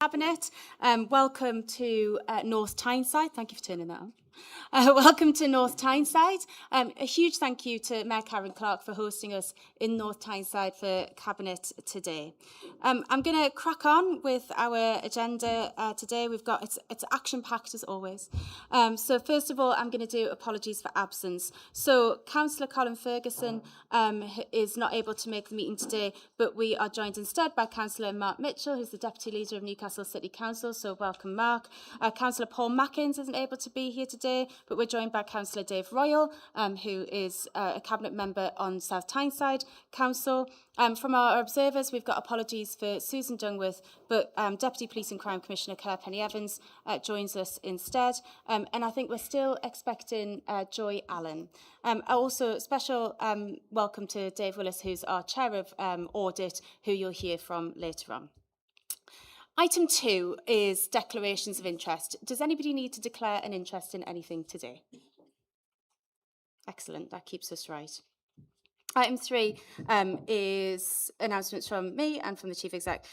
Cabinet. Welcome to North Tyneside. Thank you for turning that on. Welcome to North Tyneside. A huge thank you to Mayor Karen Clark for hosting us in North Tyneside for Cabinet today. I'm going to crack on with our agenda today. It's action-packed as always. So first of all, I'm going to do apologies for absence. So Councillor Colin Ferguson is not able to make the meeting today, but we are joined instead by Councillor Mark Mitchell, who's the Deputy Leader of Newcastle City Council. So welcome, Mark. Councillor Paul Mackins isn't able to be here today, but we're joined by Councillor Dave Royal, who is a Cabinet Member on South Tyneside Council. From our observers, we've got apologies for Susan Dungworth, but Deputy Police and Crime Commissioner Claire Penny-Evans joins us instead. And I think we're still expecting Joy Allen. Also, special welcome to Dave Willis, who's our Chair of Audit, who you'll hear from later on. Item 2 is declarations of interest. Does anybody need to declare an interest in anything today? Excellent, that keeps us right. Item 3 is announcements from me and from the Chief Exec.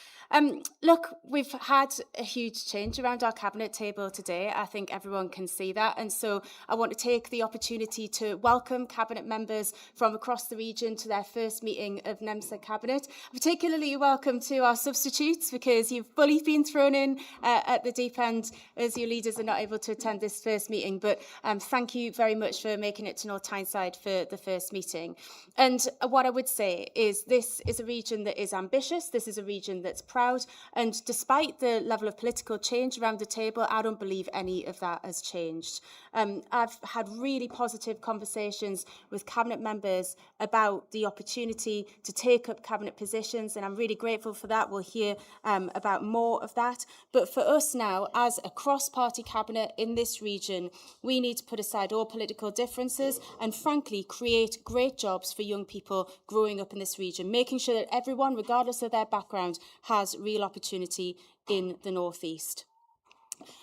Look, we've had a huge change around our Cabinet table today. I think everyone can see that. And so I want to take the opportunity to welcome Cabinet members from across the region to their first meeting of NEMSA Cabinet. Particularly welcome to our substitutes, because you've fully been thrown in at the deep end as your leaders are not able to attend this first meeting. But thank you very much for making it to North Tyneside for the first meeting. And what I would say is this is a region that is ambitious, this is a region that's proud, and despite the level of political change around the table, I don't believe any of that has changed. I've had really positive conversations with Cabinet members about the opportunity to take up Cabinet positions, and I'm really grateful for that. We'll hear about more of that. But for us now, as a cross-party Cabinet in this region, we need to put aside all political differences and, frankly, create great jobs for young people growing up in this region, making sure that everyone, regardless of their background, has real opportunity in the North East.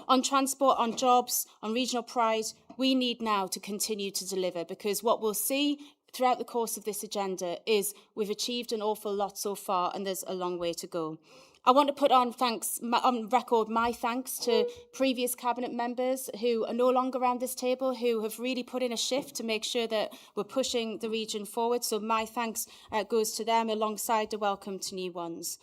On transport, on jobs, on regional pride, we need now to continue to deliver, because what we'll see throughout the course of this agenda is we've achieved an awful lot so far and there's a long way to go. I want to put on record my thanks to previous Cabinet members who are no longer around this table, who have really put in a shift to make sure that we're pushing the region forward. So my thanks goes to them alongside the welcome to new ones.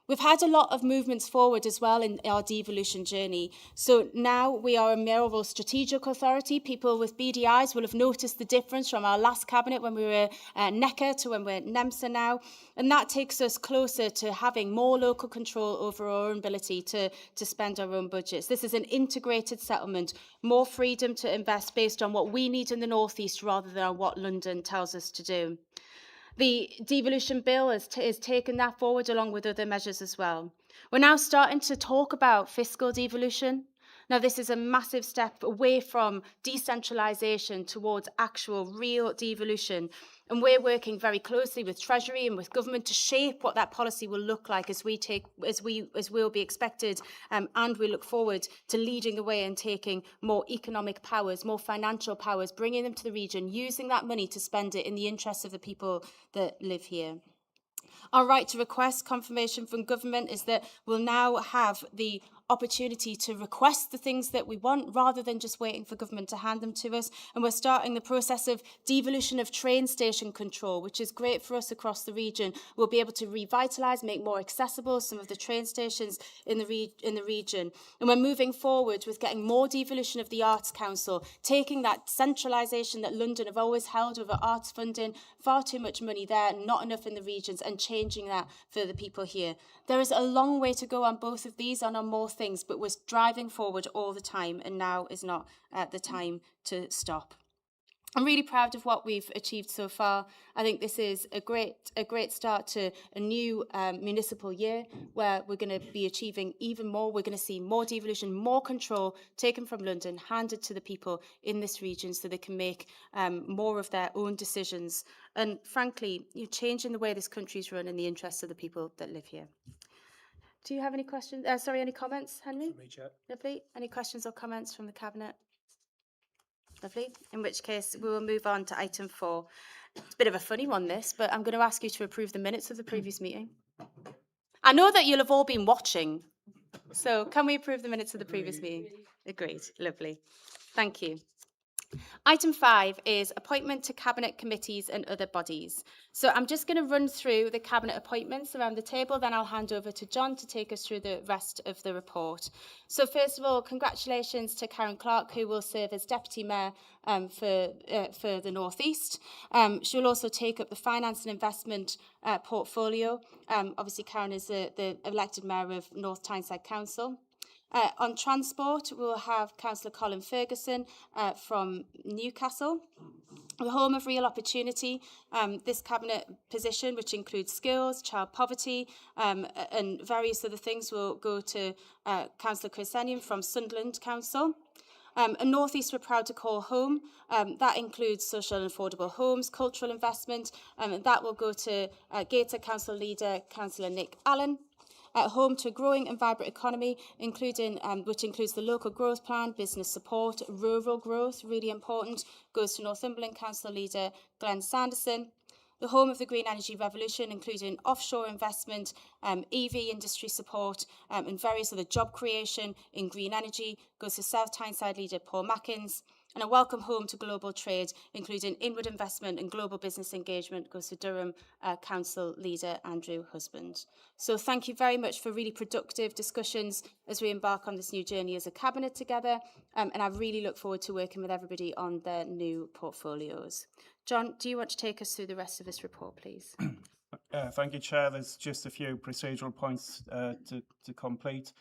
We've had a lot of movements forward as well in our devolution journey. So now we are a mayoral strategic authority. People with beady eyes will have noticed the difference from our last Cabinet when we were NECA to when we're NEMSA now. And that takes us closer to having more local control over our own ability to spend our own budgets. This is an integrated settlement, more freedom to invest based on what we need in the North East rather than on what London tells us to do. The devolution bill has taken that forward along with other measures as well. We're now starting to talk about fiscal devolution. Now, this is a massive step away from decentralisation towards actual real devolution. And we're working very closely with Treasury and with government to shape what that policy will look like as will be expected. And we look forward to leading the way and taking more economic powers, more financial powers, bringing them to the region, using that money to spend it in the interests of the people that live here. Our right to request confirmation from government is that we'll now have the opportunity to request the things that we want rather than just waiting for government to hand them to us. And we're starting the process of devolution of train station control, which is great for us across the region. We'll be able to revitalise, make more accessible some of the train stations in the region. And we're moving forward with getting more devolution of the Arts Council, taking that centralisation that London have always held over arts funding, far too much money there, not enough in the regions, and changing that for the people here. There is a long way to go on both of these and on more things, but we're driving forward all the time, and now is not the time to stop. I'm really proud of what we've achieved so far. I think this is a great start to a new municipal year where we're going to be achieving even more. We're going to see more devolution, more control taken from London, handed to the people in this region so they can make more of their own decisions. And frankly, you're changing the way this country is run in the interests of the people that live here. Do you have any questions? Any comments, Henry? For me, Chair. Lovely. Any questions or comments from the Cabinet? Lovely. In which case, we will move on to item 4. It's a bit of a funny one, this, but I'm going to ask you to approve the minutes of the previous meeting. I know that you'll have all been watching, So can we approve the minutes of the previous meeting? Agreed. Lovely. Thank you. Item 5 is appointment to cabinet committees and other bodies. So I'm just going to run through the cabinet appointments around the table, then I'll hand over to John to take us through the rest of the report. So first of all, congratulations to Karen Clark, who will serve as Deputy Mayor for the North East. She will also take up the finance and investment portfolio. Obviously, Karen is the elected Mayor of North Tyneside Council. On transport, we'll have Councillor Colin Ferguson from Newcastle. The home of real opportunity, this cabinet position, which includes skills, child poverty, and various other things, will go to Councillor Chris Ennion from Sunderland Council. And North East we're proud to call home. That includes social and affordable homes, cultural investment, and that will go to Gator Council leader, Councillor Nick Allen. Home to a growing and vibrant economy, which includes the local growth plan, business support, rural growth, really important, goes to Northumberland Council leader Glenn Sanderson. The home of the green energy revolution, including offshore investment, EV industry support, and various other job creation in green energy, goes to South Tyneside leader Paul Mackins. And a welcome home to global trade, including inward investment and global business engagement, goes to Durham Council leader Andrew Husband. So thank you very much for really productive discussions as we embark on this new journey as a cabinet together. And I really look forward to working with everybody on their new portfolios. John, do you want to take us through the rest of this report, please? Thank you, Chair. There's just a few procedural points to complete.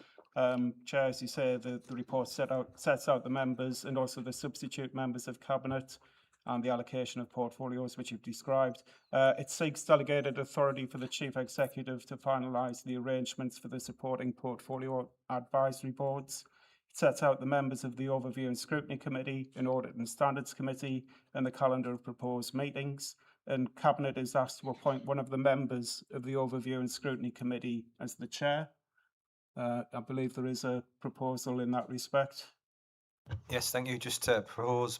Chair, as you say, the report sets out the members and also the substitute members of Cabinet and the allocation of portfolios, which you've described. It seeks delegated authority for the Chief Executive to finalise the arrangements for the supporting portfolio advisory boards. It sets out the members of the Overview and Scrutiny Committee, an Audit and Standards Committee, and the calendar of proposed meetings. And Cabinet is asked to appoint one of the members of the Overview and Scrutiny Committee as the Chair. I believe there is a proposal in that respect. Yes, thank you. Just to propose,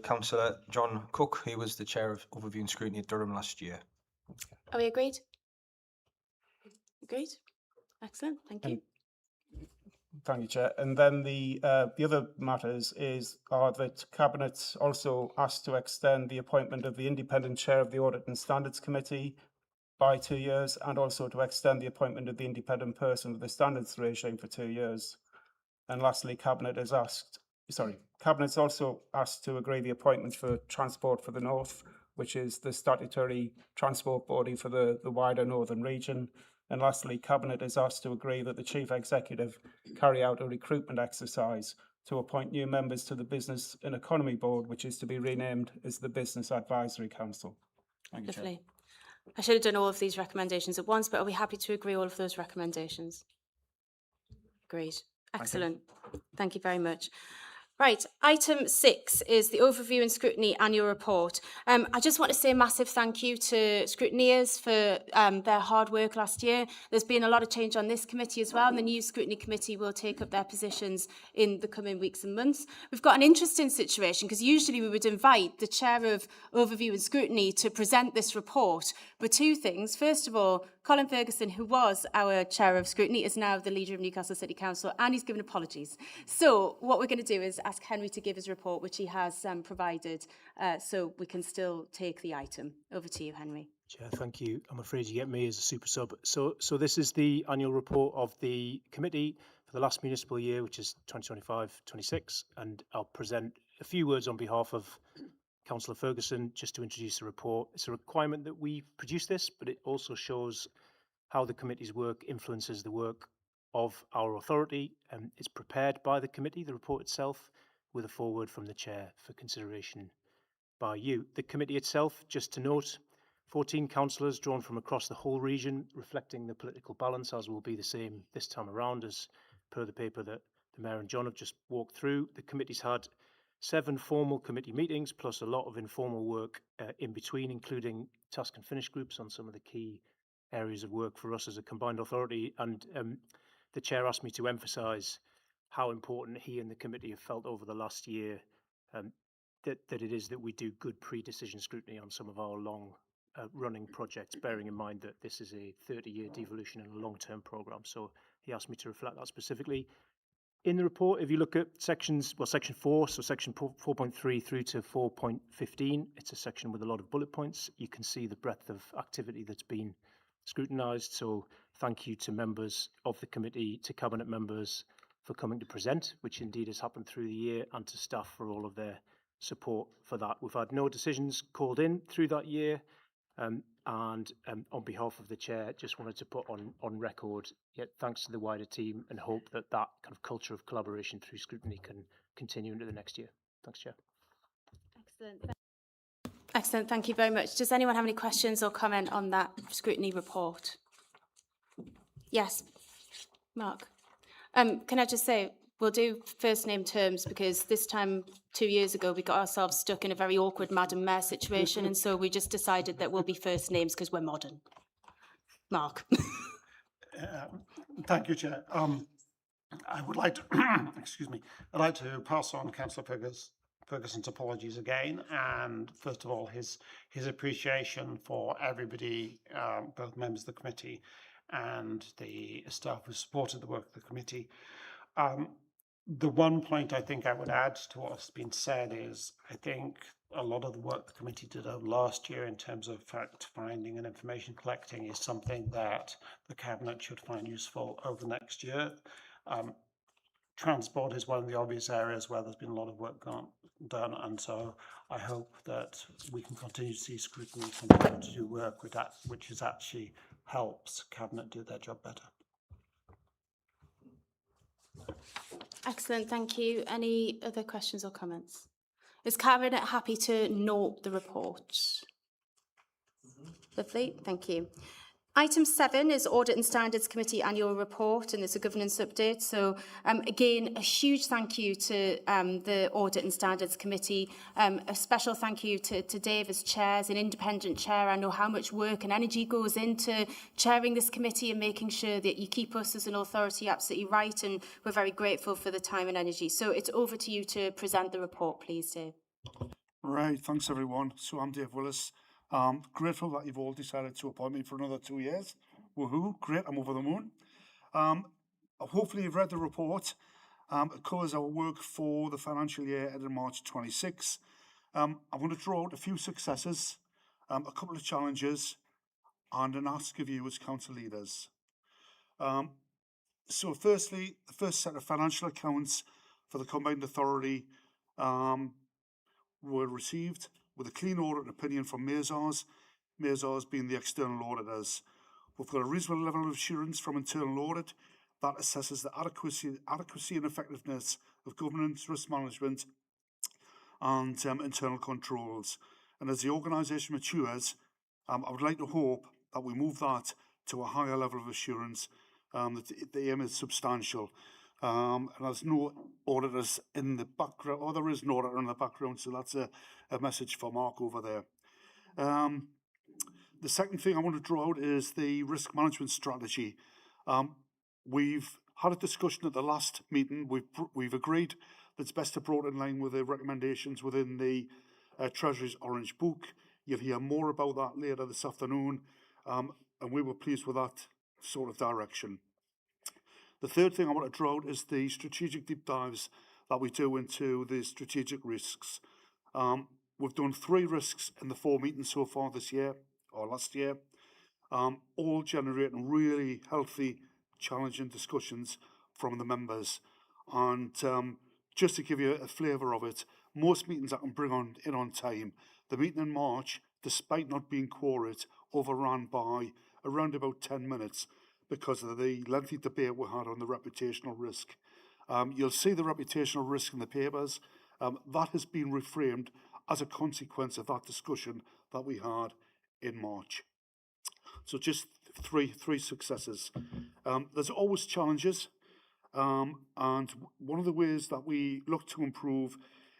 Councillor John Cook, who was the Chair of Overview and Scrutiny at Durham last year. Are we agreed? Agreed. Excellent. Thank you. Thank you, Chair. And then the other matters are that Cabinet also asked to extend the appointment of the independent Chair of the Audit and Standards Committee by 2 years, and also to extend the appointment of the independent person of the standards regime for 2 years. And lastly, Cabinet's also asked to agree the appointment for Transport for the North, which is the statutory transport body for the wider northern region. And lastly, Cabinet is asked to agree that the Chief Executive carry out a recruitment exercise to appoint new members to the Business and Economy Board, which is to be renamed as the Business Advisory Council. Thank you, Chair. Lovely. I should have done all of these recommendations at once, but are we happy to agree all of those recommendations? Agreed. Excellent. Thank you very much. Right, item 6 is the Overview and Scrutiny Annual Report. I just want to say a massive thank you to scrutineers for their hard work last year. There's been a lot of change on this committee as well, and the new Scrutiny Committee will take up their positions in the coming weeks and months. We've got an interesting situation because usually we would invite the Chair of Overview and Scrutiny to present this report. But two things. First of all, Colin Ferguson, who was our Chair of Scrutiny, is now the leader of Newcastle City Council, and he's given apologies. So what we're going to do is ask Henry to give his report, which he has provided, so we can still take the item. Over to you, Henry. Chair, thank you. I'm afraid you get me as a super sub. So this is the annual report of the committee for the last municipal year, which is 2025-26, and I'll present a few words on behalf of Councillor Ferguson just to introduce the report. It's a requirement that we produce this, but it also shows how the committee's work influences the work of our authority. It's prepared by the committee, the report itself, with a foreword from the Chair for consideration by you. The committee itself, just to note, 14 councillors drawn from across the whole region, reflecting the political balance, as will be the same this time around as per the paper that the Mayor and John have just walked through. The committee's had 7 formal committee meetings, plus a lot of informal work in between, including task and finish groups on some of the key areas of work for us as a combined authority. And the Chair asked me to emphasise how important he and the committee have felt over the last year that it is that we do good pre-decision scrutiny on some of our long running projects, bearing in mind that this is a 30-year devolution and a long-term programme. So he asked me to reflect that specifically. In the report, if you look at section 4, so section 4.3 through to 4.15, it's a section with a lot of bullet points. You can see the breadth of activity that's been scrutinised. So thank you to members of the committee, to cabinet members for coming to present, which indeed has happened through the year, and to staff for all of their support for that. We've had no decisions called in through that year. And on behalf of the chair, just wanted to put on record, yet thanks to the wider team, and hope that that kind of culture of collaboration through scrutiny can continue into the next year. Thanks, Chair. Excellent. Excellent. Thank you very much. Does anyone have any questions or comment on that scrutiny report? Yes, Mark. Can I just say, we'll do first name terms, because this time 2 years ago we got ourselves stuck in a very awkward Madam Mayor situation, and so we just decided that we'll be first names because we're modern. Mark. Thank you, Chair. I would like to, excuse me, I'd like to pass on Councillor Ferguson's apologies again, and first of all his appreciation for everybody, both members of the committee and the staff who supported the work of the committee. The one point I think I would add to what's been said is, I think a lot of the work the committee did over last year in terms of fact finding and information collecting is something that the Cabinet should find useful over the next year. Transport is one of the obvious areas where there's been a lot of work done, and so I hope that we can continue to see scrutiny continue to do work with that, which is actually helps Cabinet do their job better. Excellent, thank you. Any other questions or comments? Is Cabinet happy to note the report? Lovely, thank you. Item 7 is Audit and Standards Committee Annual Report, and it's a governance update. So again, a huge thank you to the Audit and Standards Committee. A special thank you to Dave as chair, as an independent chair. I know how much work and energy goes into chairing this committee and making sure that you keep us as an authority absolutely right, and we're very grateful for the time and energy. So it's over to you to present the report, please, Dave. Right, thanks everyone. So I'm Dave Willis. Grateful that you've all decided to appoint me for another 2 years. Woohoo, great, I'm over the moon. Hopefully you've read the report. It covers our work for the financial year ending March 26. I want to draw out a few successes, a couple of challenges, and an ask of you as council leaders. So firstly, the first set of financial accounts for the Combined Authority were received with a clean audit opinion from Mazars being the external auditors. We've got a reasonable level of assurance from internal audit that assesses the adequacy and effectiveness of governance, risk management and internal controls. And as the organisation matures, I would like to hope that we move that to a higher level of assurance, that the aim is substantial. And there's no auditors in the background, or there is an auditor in the background, so that's a message for Mark over there. The second thing I want to draw out is the risk management strategy. We've had a discussion at the last meeting. We've agreed that it's best to brought in line with the recommendations within the Treasury's Orange Book. You'll hear more about that later this afternoon, and we were pleased with that sort of direction. The third thing I want to draw out is the strategic deep dives that we do into the strategic risks. We've done 3 risks in the 4 meetings so far this year, or last year, all generating really healthy, challenging discussions from the members. And just to give you a flavour of it, most meetings I can bring in on time. The meeting in March, despite not being quorate, overran by around about 10 minutes because of the lengthy debate we had on the reputational risk. You'll see the reputational risk in the papers. That has been reframed as a consequence of that discussion that we had in March. So just three successes. There's always challenges, and one of the ways that we look to improve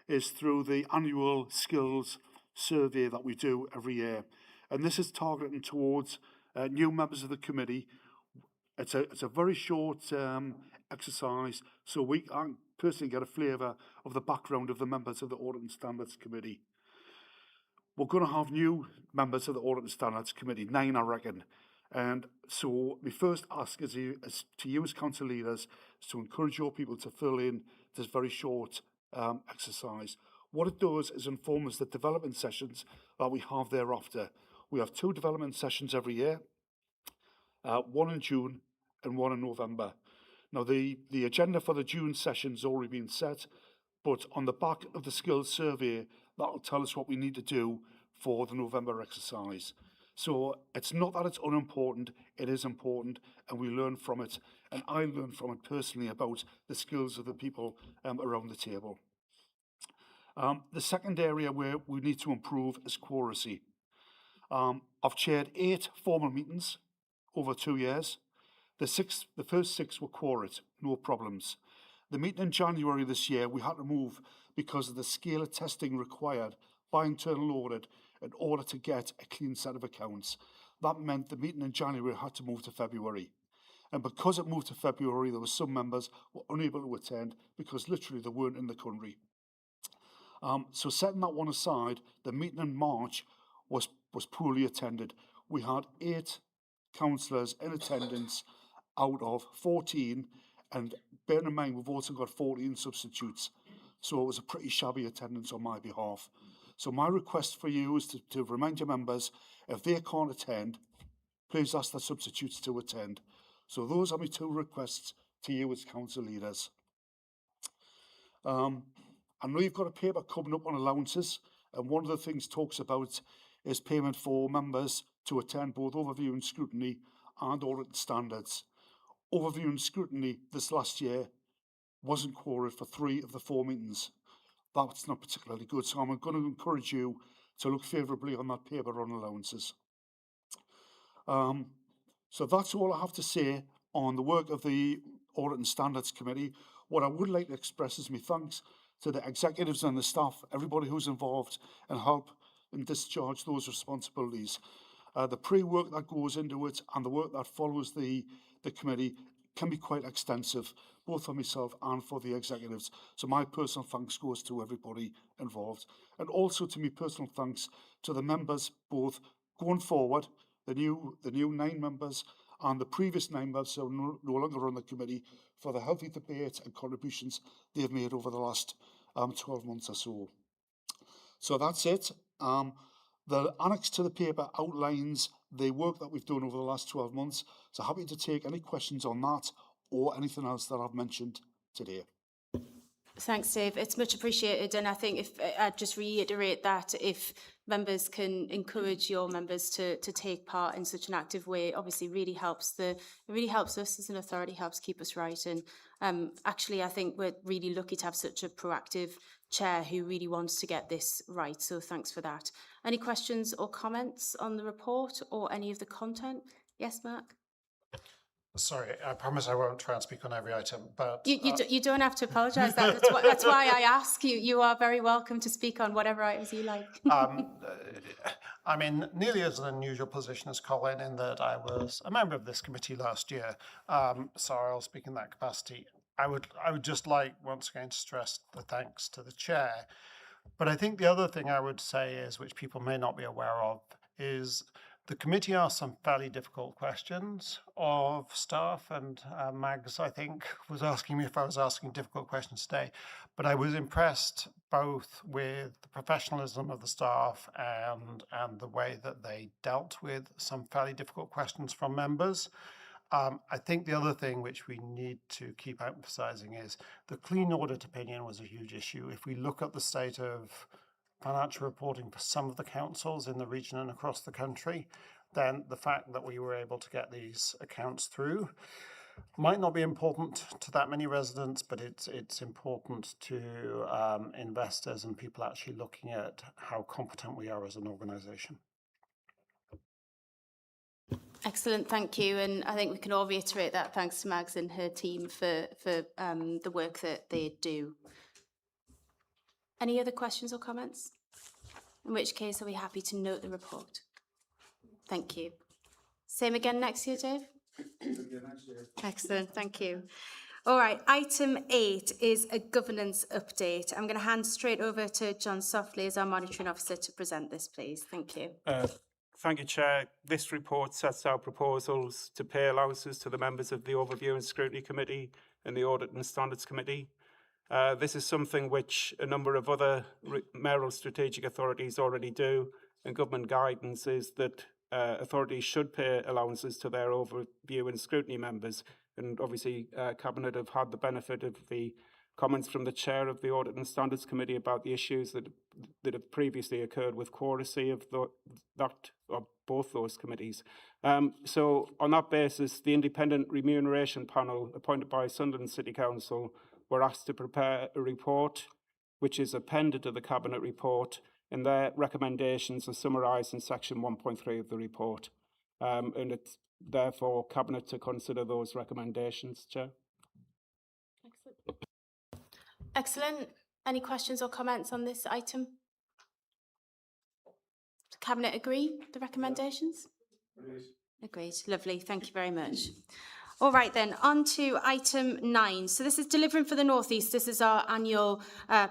is through the annual skills survey that we do every year. And this is targeting towards new members of the committee. It's a very short exercise, so we can personally get a flavour of the background of the members of the Audit and Standards Committee. We're going to have new members of the Audit and Standards Committee, 9 I reckon. And so my first ask is to you as council leaders is to encourage your people to fill in this very short exercise. What it does is inform us the development sessions that we have thereafter. We have 2 development sessions every year, one in June and one in November. Now, the agenda for the June session's already been set, but on the back of the skills survey, that will tell us what we need to do for the November exercise. So it's not that it's unimportant, it is important, and we learn from it. And I learn from it personally about the skills of the people around the table. The second area where we need to improve is quoracy. I've chaired 8 formal meetings over 2 years. The first 6 were quorate, no problems. The meeting in January this year, we had to move because of the scale of testing required by internal audit in order to get a clean set of accounts. That meant the meeting in January had to move to February. And because it moved to February, there were some members who were unable to attend because literally they weren't in the country. So setting that one aside, the meeting in March was poorly attended. We had 8 councillors in attendance out of 14, and bearing in mind we've also got 14 substitutes. So it was a pretty shabby attendance on my behalf. So my request for you is to remind your members, if they can't attend, please ask the substitutes to attend. So those are my 2 requests to you as council leaders. I know you've got a paper coming up on allowances, and one of the things talks about is payment for members to attend both overview and scrutiny and audit standards. Overview and scrutiny this last year wasn't quorate for 3 of the 4 meetings. That's not particularly good, so I'm going to encourage you to look favourably on that paper on allowances. So that's all I have to say on the work of the Audit and Standards Committee. What I would like to express is my thanks to the executives and the staff, everybody who's involved and help and discharge those responsibilities. The pre-work that goes into it and the work that follows the committee can be quite extensive, both for myself and for the executives. So my personal thanks goes to everybody involved. And also to me personal thanks to the members, both going forward, the new 9 members and the previous 9 members who are no longer on the committee, for the healthy debate and contributions they've made over the last 12 months or so. So that's it. The annex to the paper outlines the work that we've done over the last 12 months. So happy to take any questions on that or anything else that I've mentioned today. Thanks, Dave. It's much appreciated, and I think if I'd just reiterate that if members can encourage your members to take part in such an active way, obviously really helps us as an authority, helps keep us right. And actually, I think we're really lucky to have such a proactive chair who really wants to get this right. So thanks for that. Any questions or comments on the report or any of the content? Yes, Mark. Sorry, I promise I won't try and speak on every item, but... You don't have to apologise. That's why I ask you. You are very welcome to speak on whatever items you like. I'm in nearly as an unusual position as Colin in that I was a member of this committee last year, so I'll speak in that capacity. I would just like, once again, to stress the thanks to the chair. But I think the other thing I would say is, which people may not be aware of, is the committee asked some fairly difficult questions of staff, and Mags, I think, was asking me if I was asking difficult questions today. But I was impressed both with the professionalism of the staff and the way that they dealt with some fairly difficult questions from members. I think the other thing which we need to keep emphasising is the clean audit opinion was a huge issue. If we look at the state of financial reporting for some of the councils in the region and across the country, then the fact that we were able to get these accounts through might not be important to that many residents, but it's important to investors and people actually looking at how competent we are as an organisation. Excellent, thank you. And I think we can all reiterate that thanks to Mags and her team for the work that they do. Any other questions or comments? In which case, are we happy to note the report? Thank you. Same again next year, Dave? Excellent, thank you. All right, item 8 is a governance update. I'm going to hand straight over to John Softly as our monitoring officer to present this, please. Thank you. Thank you, Chair. This report sets out proposals to pay allowances to the members of the Overview and Scrutiny Committee and the Audit and Standards Committee. This is something which a number of other mayoral strategic authorities already do, and government guidance is that authorities should pay allowances to their Overview and Scrutiny members. And obviously, Cabinet have had the benefit of the comments from the Chair of the Audit and Standards Committee about the issues that have previously occurred with quoracy of both those committees. So on that basis, the Independent Remuneration Panel appointed by Sunderland City Council were asked to prepare a report which is appended to the Cabinet report, and their recommendations are summarised in section 1.3 of the report. And it's therefore Cabinet to consider those recommendations, Chair. Excellent. Excellent. Any questions or comments on this item? Does Cabinet agree with the recommendations? Agreed. Lovely. Thank you very much. All right then, on to item 9. So this is delivering for the North East. This is our annual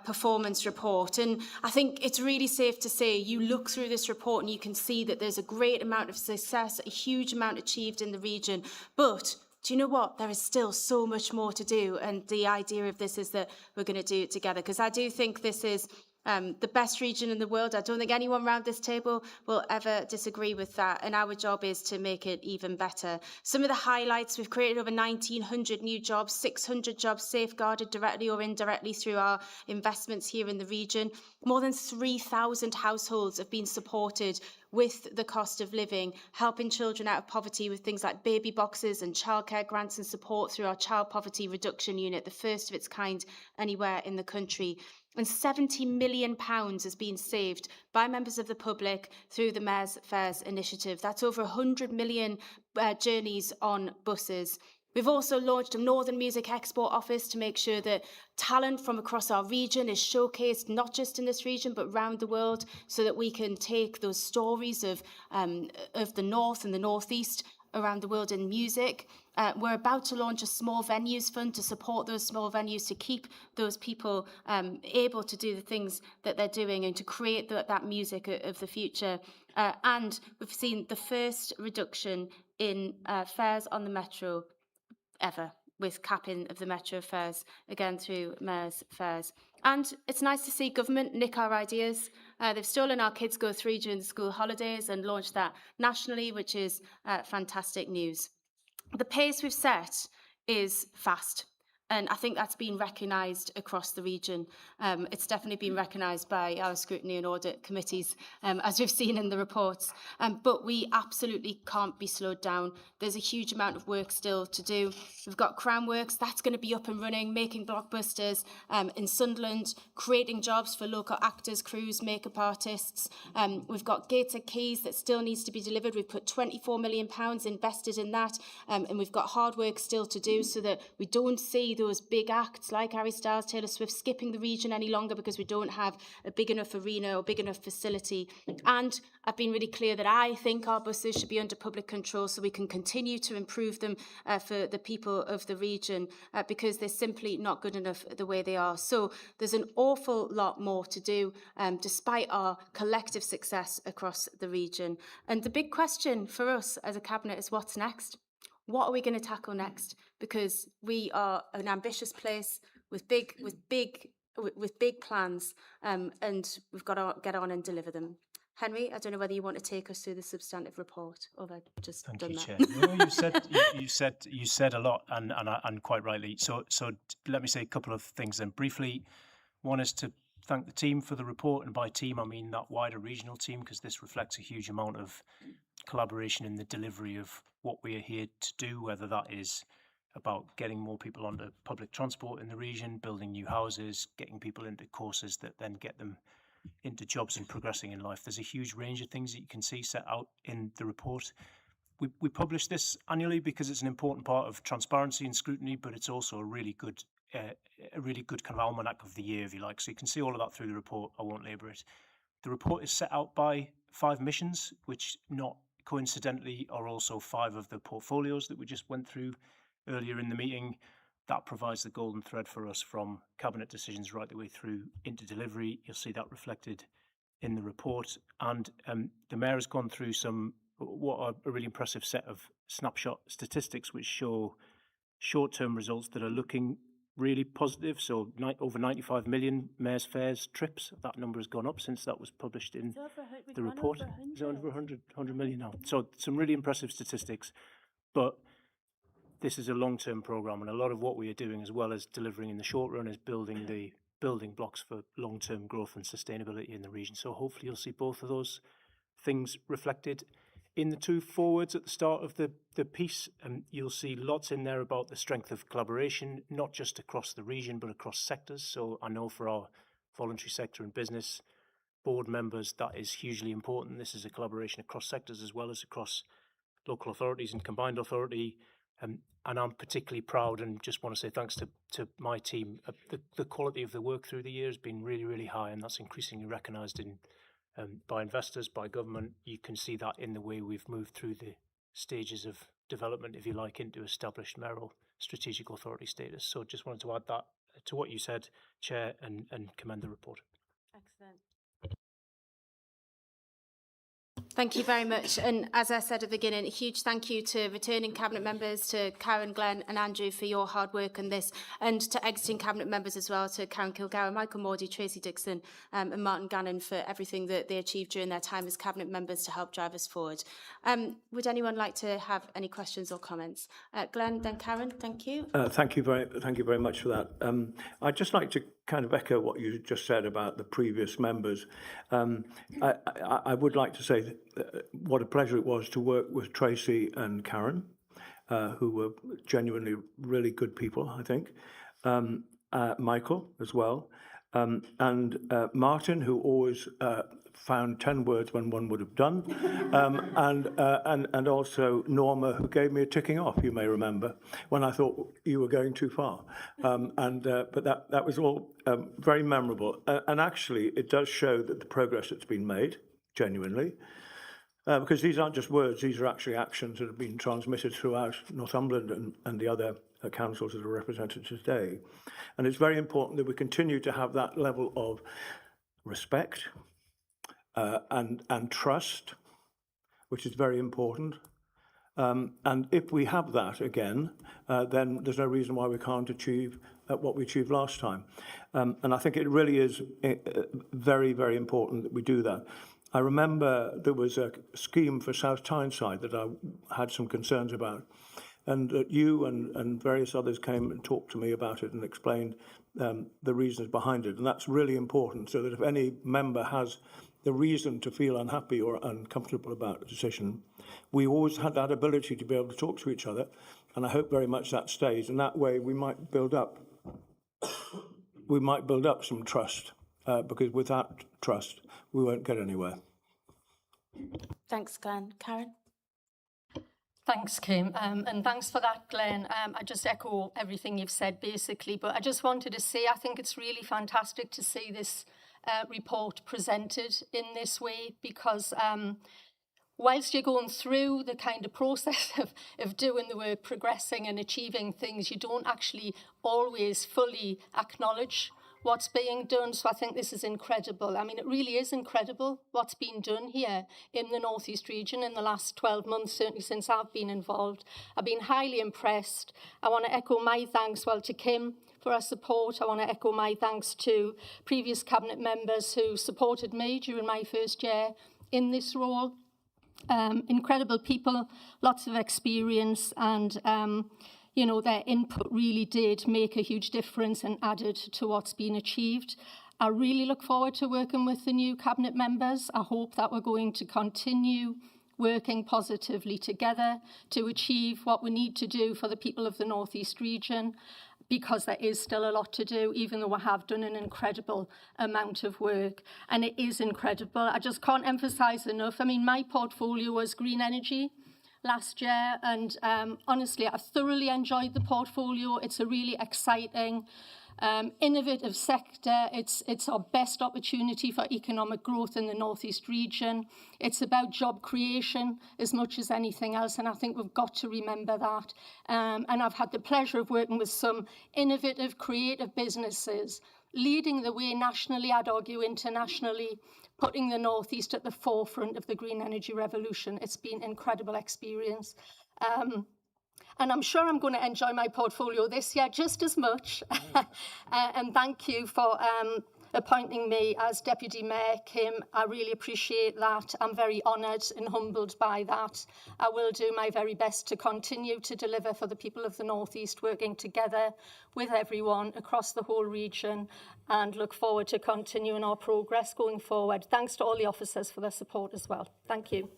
performance report. And I think it's really safe to say you look through this report and you can see that there's a great amount of success, a huge amount achieved in the region. But do you know what? There is still so much more to do. And the idea of this is that we're going to do it together, because I do think this is the best region in the world. I don't think anyone around this table will ever disagree with that. And our job is to make it even better. Some of the highlights: we've created over 1,900 new jobs, 600 jobs safeguarded directly or indirectly through our investments here in the region. More than 3,000 households have been supported with the cost of living, helping children out of poverty with things like baby boxes and childcare grants and support through our Child Poverty Reduction Unit, the first of its kind anywhere in the country. And £70 million has been saved by members of the public through the Mayor's Fares initiative. That's over 100 million journeys on buses. We've also launched a Northern Music Export Office to make sure that talent from across our region is showcased, not just in this region, but around the world, so that we can take those stories of the North and the North East around the world in music. We're about to launch a small venues fund to support those small venues, to keep those people able to do the things that they're doing and to create that music of the future. And we've seen the first reduction in fares on the Metro ever, with capping of the Metro fares, again through Mayor's Fares. And it's nice to see government nick our ideas. They've stolen our Kids Go Free during the school holidays and launched that nationally, which is fantastic news. The pace we've set is fast, and I think that's been recognised across the region. It's definitely been recognised by our scrutiny and audit committees, as we've seen in the reports. But we absolutely can't be slowed down. There's a huge amount of work still to do. We've got Crown Works, that's going to be up and running, making blockbusters in Sunderland, creating jobs for local actors, crews, makeup artists. We've got Gated Keys that still needs to be delivered. We've put £24 million invested in that, and we've got hard work still to do so that we don't see those big acts like Harry Styles, Taylor Swift skipping the region any longer because we don't have a big enough arena or big enough facility. And I've been really clear that I think our buses should be under public control so we can continue to improve them for the people of the region, because they're simply not good enough the way they are. So there's an awful lot more to do, despite our collective success across the region. And the big question for us as a cabinet is, what's next? What are we going to tackle next? Because we are an ambitious place with big plans, and we've got to get on and deliver them. Henry, I don't know whether you want to take us through the substantive report, or have I just Thank done you, that? Chair. No, you said a lot, and quite rightly. So let me say a couple of things then briefly. One is to thank the team for the report, and by team I mean that wider regional team, because this reflects a huge amount of collaboration in the delivery of what we are here to do, whether that is about getting more people onto public transport in the region, building new houses, getting people into courses that then get them into jobs and progressing in life. There's a huge range of things that you can see set out in the report. We publish this annually because it's an important part of transparency and scrutiny, but it's also a really good kind of almanac of the year, if you like. So you can see all of that through the report. I won't labour it. The report is set out by 5 missions, which not coincidentally are also 5 of the portfolios that we just went through earlier in the meeting. That provides the golden thread for us from cabinet decisions right the way through into delivery. You'll see that reflected in the report, and the Mayor has gone through what are a really impressive set of snapshot statistics which show short-term results that are looking really positive. So over 95 million Mayor's Fairs trips. That number has gone up since that was published in the report. It's over 100 million now. So some really impressive statistics. But this is a long-term programme, and a lot of what we are doing, as well as delivering in the short run, is building the building blocks for long-term growth and sustainability in the region. So hopefully you'll see both of those things reflected in the two forwards at the start of the piece. And you'll see lots in there about the strength of collaboration, not just across the region, but across sectors. So I know for our voluntary sector and business board members, that is hugely important. This is a collaboration across sectors as well as across local authorities and combined authority. And I'm particularly proud and just want to say thanks to my team. The quality of the work through the year has been really, really high, and that's increasingly recognised by investors, by government. You can see that in the way we've moved through the stages of development, if you like, into established mayoral strategic authority status. So just wanted to add that to what you said, Chair, and commend the report. Excellent. Thank you very much. And as I said at the beginning, a huge thank you to returning Cabinet members, to Karen, Glenn and Andrew for your hard work on this, and to exiting Cabinet members as well, to Karen Kilgour, Michael Mordy, Tracy Dixon and Martin Gannon for everything that they achieved during their time as Cabinet members to help drive us forward. Would anyone like to have any questions or comments? Glenn, then Karen, thank you. Thank you very much for that. I'd just like to kind of echo what you just said about the previous members. I would like to say what a pleasure it was to work with Tracy and Karen, who were genuinely really good people, I think. Michael as well, and Martin, who always found 10 words when one would have done, and also Norma, who gave me a ticking off, you may remember, when I thought you were going too far. But that was all very memorable. And actually, it does show that the progress that's been made, genuinely, because these aren't just words, these are actually actions that have been transmitted throughout Northumberland and the other councils that are represented today. And it's very important that we continue to have that level of respect and trust, which is very important. And if we have that again, then there's no reason why we can't achieve what we achieved last time. And I think it really is very, very important that we do that. I remember there was a scheme for South Tyneside that I had some concerns about, and you and various others came and talked to me about it and explained the reasons behind it. And that's really important, so that if any member has the reason to feel unhappy or uncomfortable about a decision, we always had that ability to be able to talk to each other, and I hope very much that stays. And that way we might build up some trust, because without trust we won't get anywhere. Thanks, Glenn. Karen? Thanks, Kim, and thanks for that, Glenn. I just echo everything you've said, basically, but I just wanted to say I think it's really fantastic to see this report presented in this way, because whilst you're going through the kind of process of doing the work, progressing and achieving things, you don't actually always fully acknowledge what's being done. So I think this is incredible. I mean, it really is incredible what's been done here in the North East region in the last 12 months, certainly since I've been involved. I've been highly impressed. I want to echo my thanks, to Kim for her support. I want to echo my thanks to previous Cabinet members who supported me during my first year in this role. Incredible people, lots of experience, and their input really did make a huge difference and added to what's been achieved. I really look forward to working with the new Cabinet members. I hope that we're going to continue working positively together to achieve what we need to do for the people of the North East region, because there is still a lot to do, even though we have done an incredible amount of work. And it is incredible. I just can't emphasise enough. I mean, my portfolio was green energy last year, and honestly, I thoroughly enjoyed the portfolio. It's a really exciting Innovative sector, it's our best opportunity for economic growth in the North East region. It's about job creation as much as anything else, and I think we've got to remember that. And I've had the pleasure of working with some innovative, creative businesses, leading the way nationally, I'd argue internationally, putting the North East at the forefront of the green energy revolution. It's been an incredible experience. And I'm sure I'm going to enjoy my portfolio this year just as much. And thank you for appointing me as Deputy Mayor, Kim. I really appreciate that. I'm very honoured and humbled by that. I will do my very best to continue to deliver for the people of the North East, working together with everyone across the whole region, and look forward to continuing our progress going forward. Thanks to all the officers for their support as well. Thank you.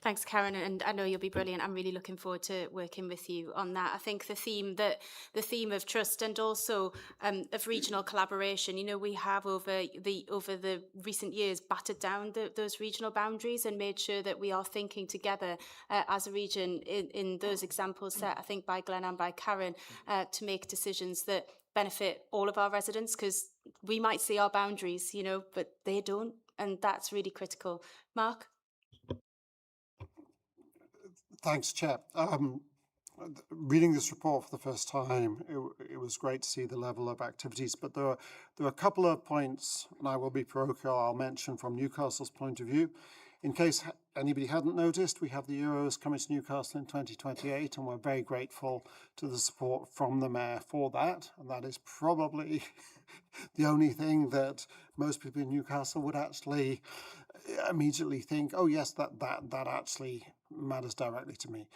Thanks, Karen, and I know you'll be brilliant. I'm really looking forward to working with you on that. I think the theme of trust and also of regional collaboration. You know, we have over the recent years battered down those regional boundaries and made sure that we are thinking together as a region in those examples set, I think, by Glenn and by Karen, to make decisions that benefit all of our residents, because we might see our boundaries, you know, but they don't, and that's really critical. Mark? Thanks, Chair. Reading this report for the first time, it was great to see the level of activities, but there are a couple of points, and I will be parochial, I'll mention from Newcastle's point of view. In case anybody hadn't noticed, we have the Euros coming to Newcastle in 2028, and we're very grateful to the support from the Mayor for that, and that is probably the only thing that most people in Newcastle would actually immediately think, oh yes, that actually matters directly to me.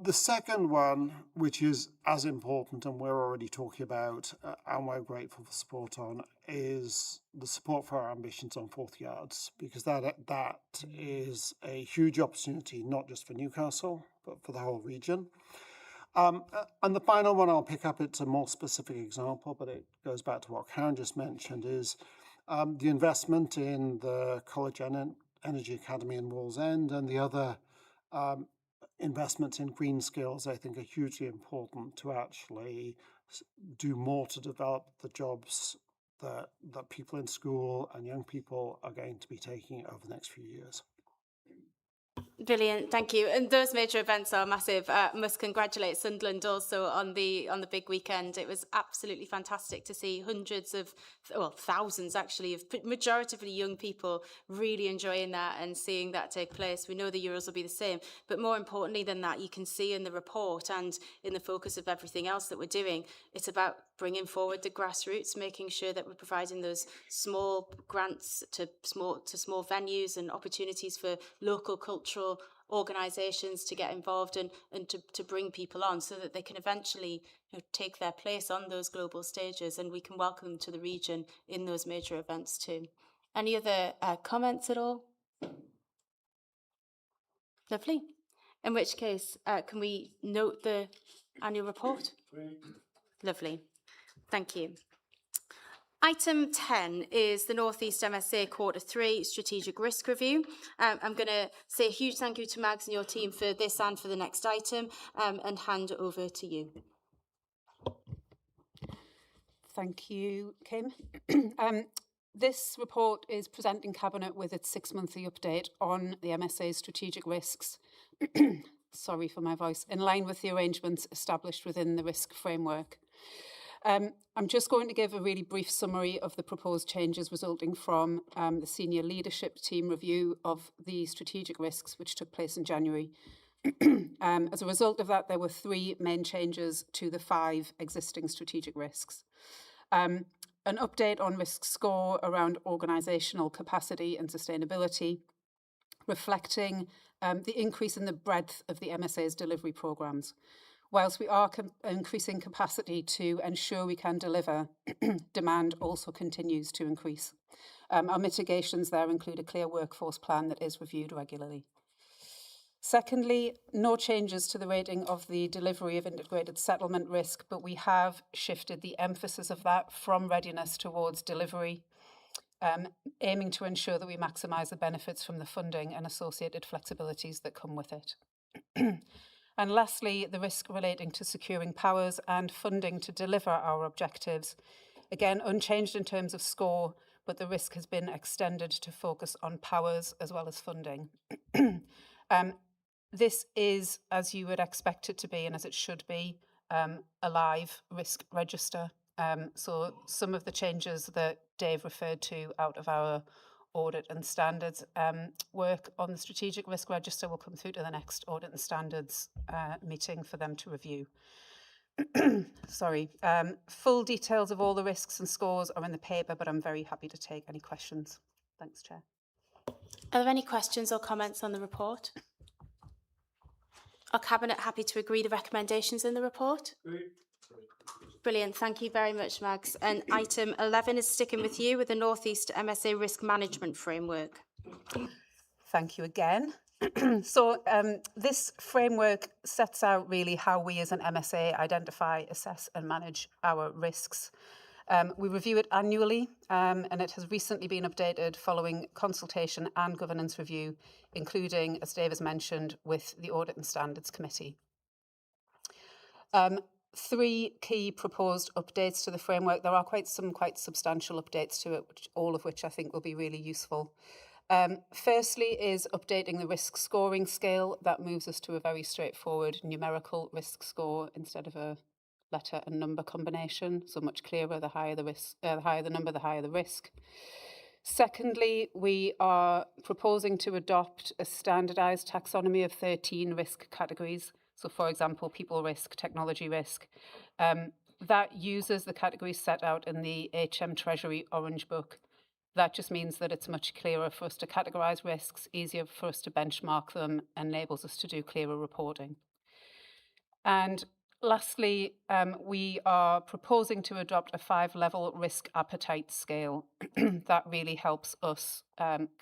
The second one, which is as important and we're already talking about and we're grateful for support on, is the support for our ambitions on 40 yards, because that is a huge opportunity, not just for Newcastle, but for the whole region. And the final one I'll pick up, it's a more specific example, but it goes back to what Karen just mentioned, is the investment in the College Energy Academy in Wallsend and the other investments in green skills, I think, are hugely important to actually do more to develop the jobs that people in school and young people are going to be taking over the next few years. Brilliant, thank you. And those major events are massive. Must congratulate Sunderland also on the big weekend. It was absolutely fantastic to see hundreds of, well, thousands actually, of majoritively young people really enjoying that and seeing that take place. We know the Euros will be the same, but more importantly than that, you can see in the report and in the focus of everything else that we're doing, it's about bringing forward the grassroots, making sure that we're providing those small grants to small venues and opportunities for local cultural organisations to get involved and to bring people on so that they can eventually, you know, take their place on those global stages, and we can welcome them to the region in those major events too. Any other comments at all? Lovely. In which case, can we note the annual report? Lovely. Thank you. Item 10 is the North East MSA Quarter 3 Strategic Risk Review. I'm going to say a huge thank you to Mags and your team for this and for the next item, and hand over to you. Thank you, Kim. This report is presenting Cabinet with its 6-monthly update on the MSA's strategic risks. Sorry for my voice. In line with the arrangements established within the risk framework. I'm just going to give a really brief summary of the proposed changes resulting from the senior leadership team review of the strategic risks, which took place in January. As a result of that, there were 3 main changes to the 5 existing strategic risks. An update on risk score around organisational capacity and sustainability, reflecting the increase in the breadth of the MSA's delivery programmes. Whilst we are increasing capacity to ensure we can deliver, demand also continues to increase. Our mitigations there include a clear workforce plan that is reviewed regularly. Secondly, no changes to the rating of the delivery of integrated settlement risk, but we have shifted the emphasis of that from readiness towards delivery, aiming to ensure that we maximise the benefits from the funding and associated flexibilities that come with it. And lastly, the risk relating to securing powers and funding to deliver our objectives Again, unchanged in terms of score, but the risk has been extended to focus on powers as well as funding. This is, as you would expect it to be, and as it should be, a live risk register. So some of the changes that Dave referred to out of our audit and standards work on the strategic risk register will come through to the next audit and standards meeting for them to review. Sorry. Full details of all the risks and scores are in the paper, but I'm very happy to take any questions. Thanks, Chair. Are there any questions or comments on the report? Are Cabinet happy to agree the recommendations in the report? Brilliant, thank you very much, Mags. And item 11 is sticking with you with the North East MSA Risk Management Framework. Thank you again. So this framework sets out really how we as an MSA identify, assess and manage our risks. We review it annually and it has recently been updated following consultation and governance review, including, as Dave has mentioned, with the Audit and Standards Committee. 3 key proposed updates to the framework. There are quite substantial updates to it, all of which I think will be really useful. Firstly is updating the risk scoring scale. That moves us to a very straightforward numerical risk score instead of a letter and number combination. So much clearer, the higher the risk, the higher the number, the higher the risk. Secondly, we are proposing to adopt a standardised taxonomy of 13 risk categories. So, for example, people risk, technology risk. That uses the categories set out in the HM Treasury Orange Book. That just means that it's much clearer for us to categorise risks, easier for us to benchmark them, enables us to do clearer reporting. And lastly, we are proposing to adopt a 5-level risk appetite scale. That really helps us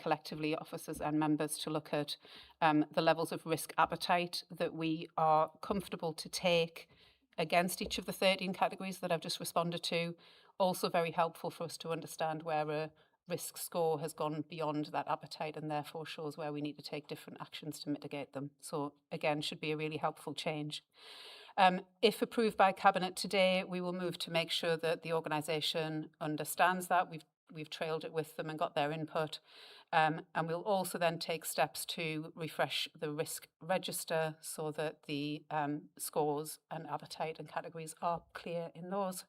collectively, officers and members, to look at the levels of risk appetite that we are comfortable to take against each of the 13 categories that I've just responded to. Also very helpful for us to understand where a risk score has gone beyond that appetite and therefore shows where we need to take different actions to mitigate them. So again, should be a really helpful change. If approved by Cabinet today, we will move to make sure that the organisation understands that. We've trailed it with them and got their input. And we'll also then take steps to refresh the risk register so that the scores and appetite and categories are clear in those.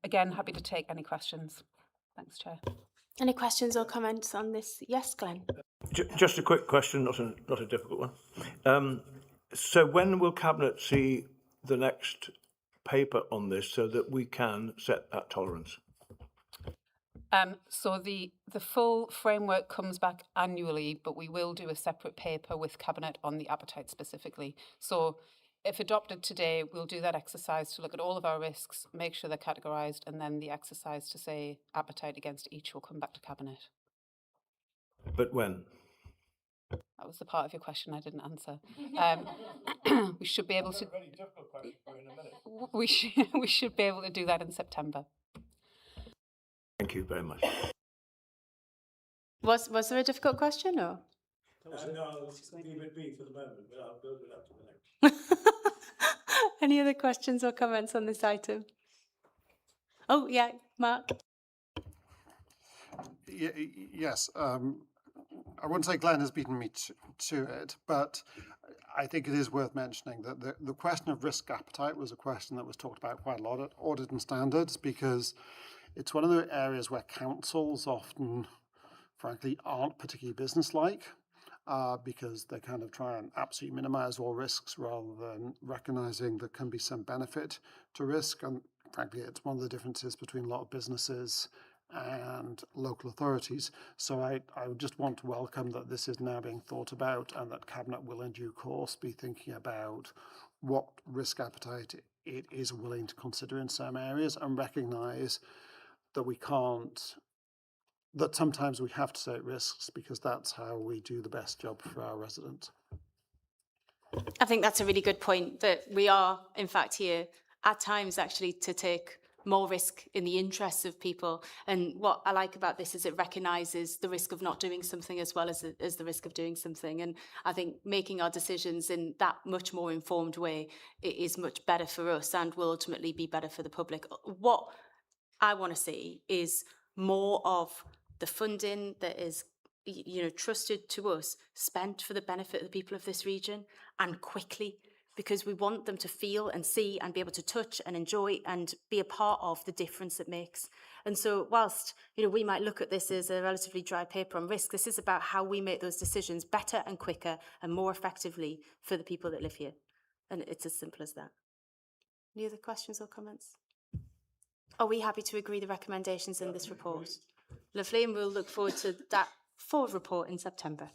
Again, happy to take any questions. Thanks, Chair. Any questions or comments on this? Yes, Glenn. Just a quick question, not a difficult one. So when will Cabinet see the next paper on this so that we can set that tolerance? So the full framework comes back annually, but we will do a separate paper with Cabinet on the appetite specifically. So if adopted today, we'll do that exercise to look at all of our risks, make sure they're categorised, and then the exercise to say appetite against each will come back to Cabinet. But when? That was the part of your question I didn't answer. We should be able to. Very difficult question for in a minute. We should be able to do that in September. Thank you very much. Was there a difficult question or? No, let's leave it be for the moment, but I'll build it up to the next. Any other questions or comments on this item? Oh, yeah, Mark. Yes, I wouldn't say Glenn has beaten me to it, but I think it is worth mentioning that the question of risk appetite was a question that was talked about quite a lot at Audit and Standards, because it's one of the areas where councils often, frankly, aren't particularly businesslike. Because they kind of try and absolutely minimise all risks rather than recognising there can be some benefit to risk. And frankly, it's one of the differences between a lot of businesses and local authorities. So I would just want to welcome that this is now being thought about and that Cabinet will in due course be thinking about what risk appetite it is willing to consider in some areas and recognise that we can't, that sometimes we have to take risks because that's how we do the best job for our residents. I think that's a really good point, that we are, in fact, here at times actually to take more risk in the interests of people. And what I like about this is it recognises the risk of not doing something as well as the risk of doing something. And I think making our decisions in that much more informed way is much better for us and will ultimately be better for the public. What I want to see is more of the funding that is, trusted to us, spent for the benefit of the people of this region, and quickly, because we want them to feel and see and be able to touch and enjoy and be a part of the difference it makes. And so whilst, we might look at this as a relatively dry paper on risk, this is about how we make those decisions better and quicker and more effectively for the people that live here. And it's as simple as that. Any other questions or comments? Are we happy to agree the recommendations in this report? Lovely, and we'll look forward to that full report in September.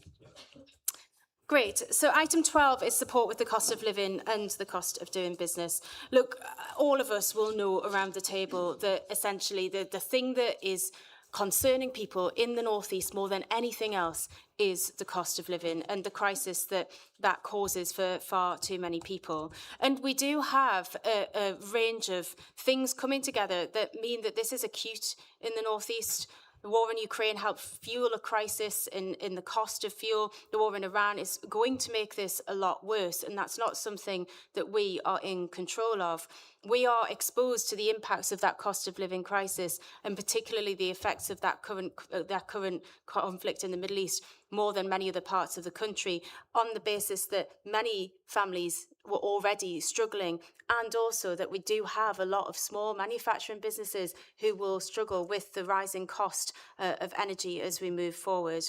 Great. So item 12 is support with the cost of living and the cost of doing business. Look, all of us will know around the table that essentially the thing that is concerning people in the North East more than anything else is the cost of living and the crisis that causes for far too many people. And we do have a range of things coming together that mean that this is acute in the North East. The war in Ukraine helped fuel a crisis in the cost of fuel. The war in Iran is going to make this a lot worse, and that's not something that we are in control of. We are exposed to the impacts of that cost of living crisis, and particularly the effects of that current conflict in the Middle East, more than many other parts of the country, on the basis that many families were already struggling, and also that we do have a lot of small manufacturing businesses who will struggle with the rising cost of energy as we move forward.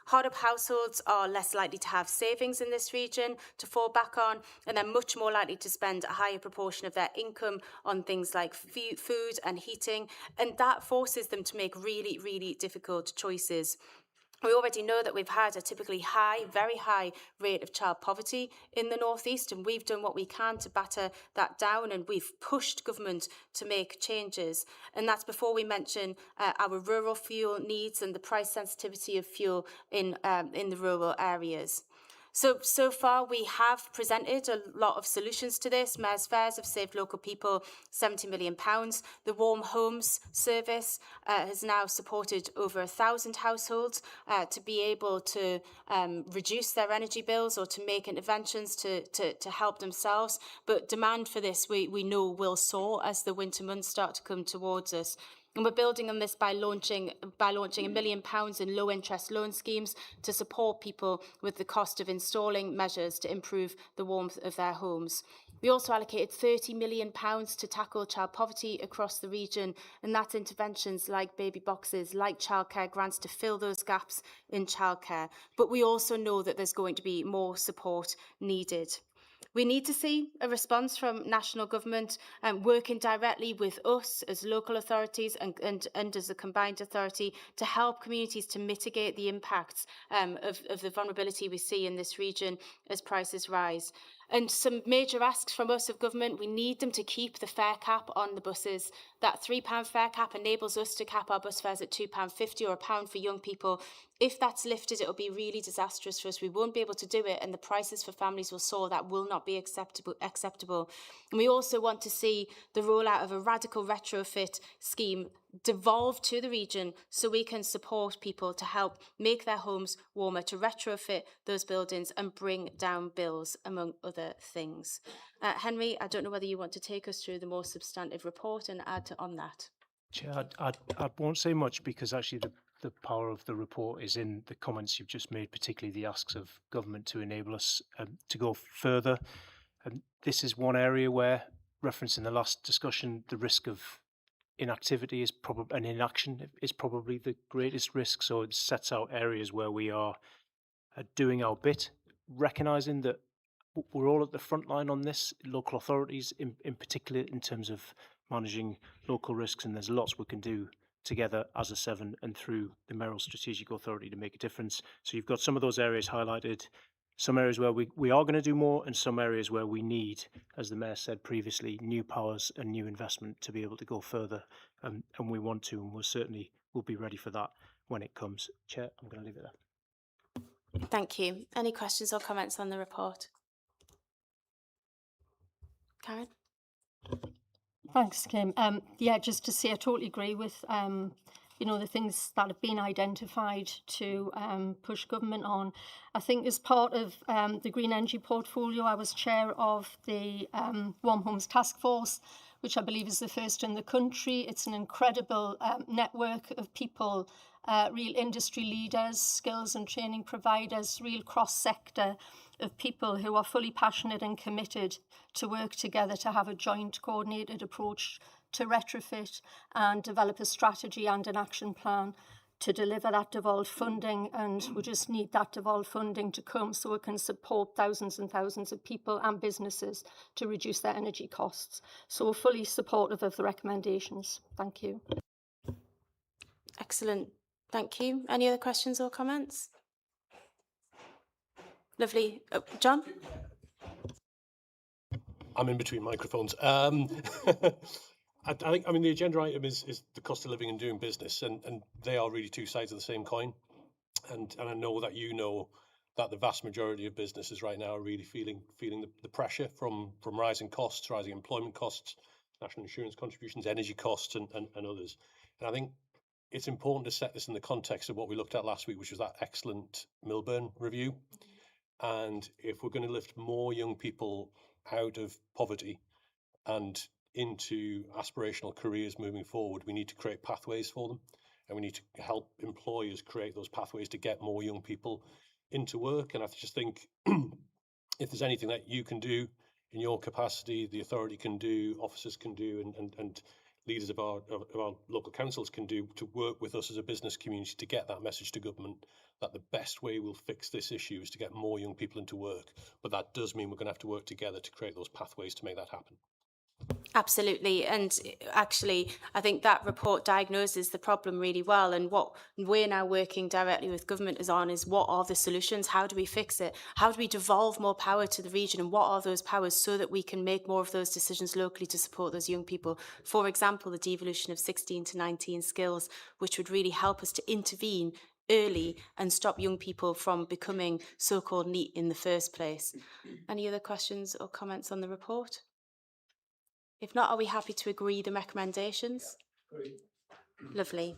Hard-up households are less likely to have savings in this region to fall back on, and they're much more likely to spend a higher proportion of their income on things like food and heating, and that forces them to make really, really difficult choices. We already know that we've had a typically high, very high rate of child poverty in the North East, and we've done what we can to batter that down, and we've pushed government to make changes. And that's before we mention our rural fuel needs and the price sensitivity of fuel in the rural areas. So far, we have presented a lot of solutions to this. Mayor's Fairs have saved local people £70 million. The Warm Homes Service has now supported over 1,000 households to be able to reduce their energy bills or to make interventions to help themselves. But demand for this, we know, will soar as the winter months start to come towards us. And we're building on this by launching £1 million in low-interest loan schemes to support people with the cost of installing measures to improve the warmth of their homes. We also allocated £30 million to tackle child poverty across the region, and that's interventions like baby boxes, like childcare grants to fill those gaps in childcare. But we also know that there's going to be more support needed. We need to see a response from national government working directly with us as local authorities and as a combined authority to help communities to mitigate the impacts of the vulnerability we see in this region as prices rise. And some major asks from us of government: we need them to keep the fare cap on the buses. That £3 fare cap enables us to cap our bus fares at £2.50 or £1 for young people. If that's lifted, it'll be really disastrous for us. We won't be able to do it, and the prices for families will soar. That will not be acceptable. And we also want to see the rollout of a radical retrofit scheme devolved to the region so we can support people to help make their homes warmer, to retrofit those buildings and bring down bills, among other things. Henry, I don't know whether you want to take us through the more substantive report and add on that. Chair, I won't say much because actually the power of the report is in the comments you've just made, particularly the asks of government to enable us to go further. This is one area where, referencing the last discussion, the risk of inactivity is probably, and inaction is probably the greatest risk. So it sets out areas where we are doing our bit, recognising that we're all at the front line on this, local authorities in particular, in terms of managing local risks, and there's lots we can do together as a Severn and through the Merrill Strategic Authority to make a difference. So you've got some of those areas highlighted, some areas where we are going to do more, and some areas where we need, as the Mayor said previously, new powers and new investment to be able to go further, and we want to, and we'll be ready for that when it comes. Chair, I'm going to leave it there. Thank you. Any questions or comments on the report? Karen? Thanks, Kim. Yeah, just to say I totally agree with, the things that have been identified to push government on. I think as part of the Green Energy Portfolio, I was chair of the Warm Homes Task Force, which I believe is the first in the country. It's an incredible network of people, real industry leaders, skills and training providers, real cross-sector of people who are fully passionate and committed to work together to have a joint coordinated approach to retrofit and develop a strategy and an action plan to deliver that devolved funding, and we just need that devolved funding to come so it can support thousands and thousands of people and businesses to reduce their energy costs. So we're fully supportive of the recommendations. Thank you. Excellent. Thank you. Any other questions or comments? Lovely. John? I'm in between microphones. I think, I mean, the agenda item is the cost of living and doing business, and they are really two sides of the same coin. And I know that you know that the vast majority of businesses right now are really feeling the pressure from rising costs, rising employment costs, national insurance contributions, energy costs, and others. And I think it's important to set this in the context of what we looked at last week, which was that excellent Milburn review. And if we're going to lift more young people out of poverty and into aspirational careers moving forward, we need to create pathways for them, and we need to help employers create those pathways to get more young people into work. And I just think if there's anything that you can do in your capacity, the authority can do, officers can do, and leaders of our local councils can do, to work with us as a business community to get that message to government that the best way we'll fix this issue is to get more young people into work. But that does mean we're going to have to work together to create those pathways to make that happen. Absolutely. And actually, I think that report diagnoses the problem really well. And what we're now working directly with government is what are the solutions? How do we fix it? How do we devolve more power to the region? And what are those powers so that we can make more of those decisions locally to support those young people? For example, the devolution of 16 to 19 skills, which would really help us to intervene early and stop young people from becoming so-called NEET in the first place. Any other questions or comments on the report? If not, are we happy to agree the recommendations? Agreed. Lovely.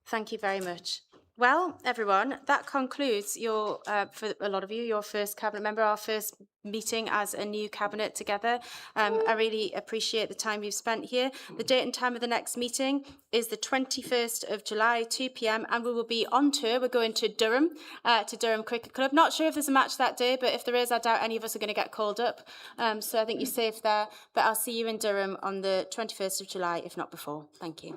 Thank you very much. Well, everyone, that concludes your, for a lot of you, your first Cabinet member, our first meeting as a new Cabinet together. I really appreciate the time you've spent here. The date and time of the next meeting is the 21st of July, 2 p.m, and we will be on tour. We're going to Durham Cricket Club. Not sure if there's a match that day, but if there is, I doubt any of us are going to get called up. So I think you're safe there. But I'll see you in Durham on the 21st of July, if not before. Thank you.